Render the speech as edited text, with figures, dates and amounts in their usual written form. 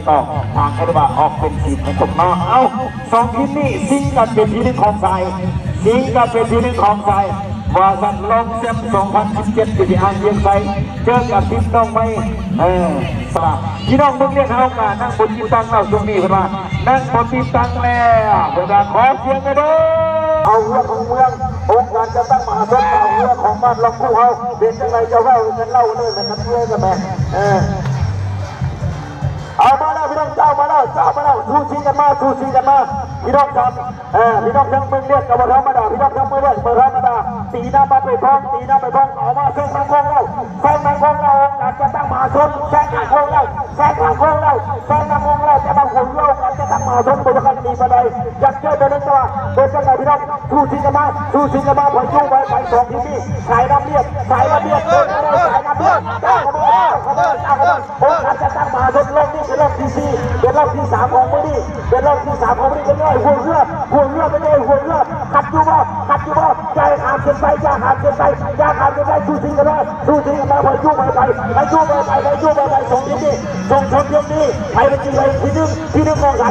ต่อทางคาร์บาออกเป็นทีมของตกนอกเอาสองทีมนี้ซิงกันเป็นทีมของไทยซิงกันเป็นทีมของไทยว่าสันลงเซม2017ที่อ่างเยียงไทยเจอกับทีมน้องไม่สละพี่น้องมึงเรียกเขามานั่งบนที่ตั้งเราตรงนี้เพื่อนนั่งบนที่ตั้งแล้วเพื่อนขอเสียงกันด้วยเอาเรื่องของเมืององค์การจะตั้งมหาชนเอาเรื่องของบ้านลำพูเขาเป็นยังไงจะเล่ากันเล่าเลยนะครับเพื่อนกันแม่เอามาแล้วพี่น้องเจ้ามาแล้วสู้ชิงกันมาพี่น้องครับพี่น้องทั้งเมืองเรียกกับธรรมดาพี่น้องทั้งเมืองเรียกธรรมดาตีหน้ามาไปท้องออกมาเส้นทางโค้งเราอาจจะตั้งมหาชนแซงทางโค้งเราจะมาหุ่นโลกอาจจะตั้งมหาชนบริการตีมาเลยอยากเจอตัวนี้ตัวเป็นยังไงพี่น้องสู้ชิงกันมาพอยุ่งไว้ไปสองทีนี้สายน้ำเบียดเดินอะไรสายน้ำเบียดเจ้าขบวนองค์การจะตั้งมหาชนโลกนี้เป็นรอบที่4เป็นรอบที่3ของมือนี้เป็นเลยหัวเรือไปเลยขัดอยู่บ่ใจขาดเกินไปสู้ชิงกันมาพอยุ่งไปส่งทีนี้ส่งชนทีนี้ใครเป็นจริงเลยที่ดึงของใคร